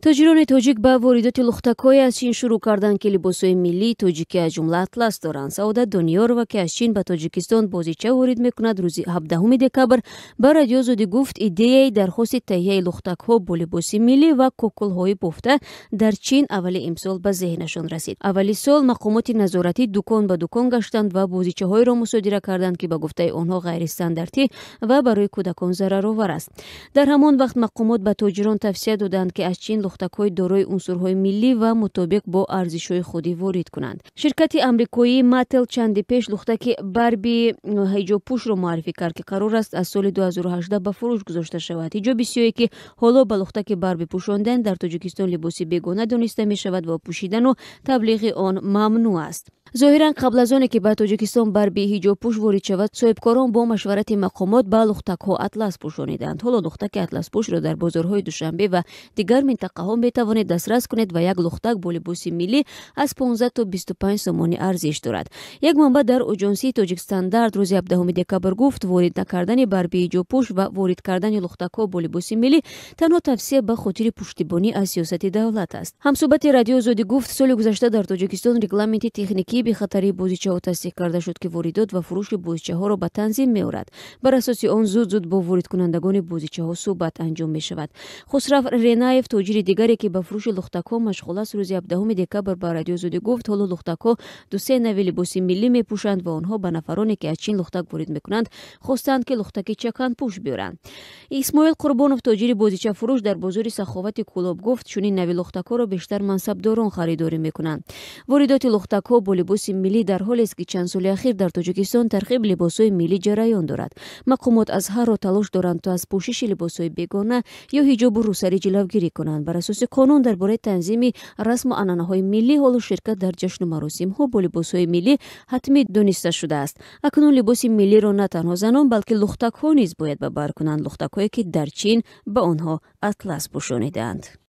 Тоҷирони тоҷик ба воридоти лӯхтакҳое аз чин шурӯъ карданд ки либосҳои миллии тоҷикӣ аз ҷумла атлас доранд. Саодат Дониёрова, ки аз Чин ба Тоҷикистон бозича ворид мекунад, рӯзи 17 декабр ба радио Озодӣ гуфт, идеяи дархости таҳияи лӯхтакҳо бо либоси миллӣ ва кокулҳои бофта дар Чин аввали имсол ба зеҳнашон расид. Аввали сол мақомоти назоратӣ дукон ба дукон гаштанд ва бозичаҳоеро мусодира карданд, ки ба гуфтаи онҳо ғайристандартӣ ва барои кӯдакон зараровар аст. Дар ҳамон вақт мақомот ба тоҷирон тавсия доданд, ки аз Чин лӯхтакҳои дорои унсурҳои миллӣ ва мутобиқ бо арзишҳои худӣ ворид кунанд. Ширкати амрикоии Mattel чанди пеш лӯхтаки Барбии ҳиҷобпӯшро муаррифӣ кард, ки қарор аст аз соли 2018 ба фурӯш гузошта шавад. ҳиҷоби сиёҳе, ки ҳоло ба лӯхтаки Барби пӯшондан дар Тоҷикистон либоси бегона дониста мешавад ва пӯшидану таблиғи он мамнӯъ аст. Зоҳиран қабл аз оне ки ба Тоҷикистон Барбии ҳиҷобпӯш ворид шавад, соҳибкорон бо машварати мақомот ба лӯхтакҳо атлас пӯшониданд. ҳоло лӯхтаки атласпӯшро дар бозорҳои Душанбе ва дигар минтақаҳо метавонед дастрас кунед ва як лӯхтак бо либоси миллӣ аз 15 то 25 сомонӣ арзиш дорад. Як манбаъ дар оҷонсии Тоҷик Стандарт рӯзи 17 декабр гуфт, ворид накардани Барбии ҳиҷобпӯш ва ворид кардани лӯхтакҳо бо либоси миллӣ танҳо тавсия ба хотири пуштибонӣ аз сиёсати давлат аст. ҳамсӯҳбати радио Озодӣ гуфт, соли гузашта дар Тоҷикистон регламенти техникии бехатарии бозичаҳо тасдиқ карда шуд, ки воридот ва фурӯши бозичаҳоро ба танзим меорад. Бар асоси он зуд бо воридкунандагони бозичаҳо суҳбат анҷом мешавад. Хусрав Ренаев, тоҷири дигаре, ки ба фурӯши лӯхтакҳо машғул аст, рӯзи 17 декабр ба радио Озодӣ гуфт, ҳоло лӯхтакҳо ду-се нави либоси миллӣ мепӯшанд ва онҳо ба нафароне, ки аз Чин лӯхтак ворид мекунанд, хостанд, ки лӯхтаки чаканпӯш биёранд. Исмоил Қурбонов, тоҷири бозичафурӯш дар бозори Саховати Кӯлоб гуфт, чунин нави лӯхтакҳоро бештар мансабдорон харидорӣ мекунанд. Воридоти лӯхтакҳо бо либоси миллӣ дар ҳолест, ки чанд соли ахир дар Тоҷикистон тарғиб либосҳои миллӣ ҷараён дорад. Мақомот аз ҳар роҳ талош доранд то аз пӯшиши либосҳои бегона ё ҳиҷобу рӯсарӣ ҷилавгирӣ конанд. Бар асоси қонун дар бораи танзими расму анъанаҳои миллӣ, ҳоло ширкат дар ҷашну маросимҳо бо либосҳои миллӣ ҳатмӣ дониста шудааст. Акнун либоси миллиро на танҳо занон, балки лӯхтакҳо низ бояд ба бар кунанд, лӯхтакҳое, ки дар Чин ба онҳо атлас пӯшониданд.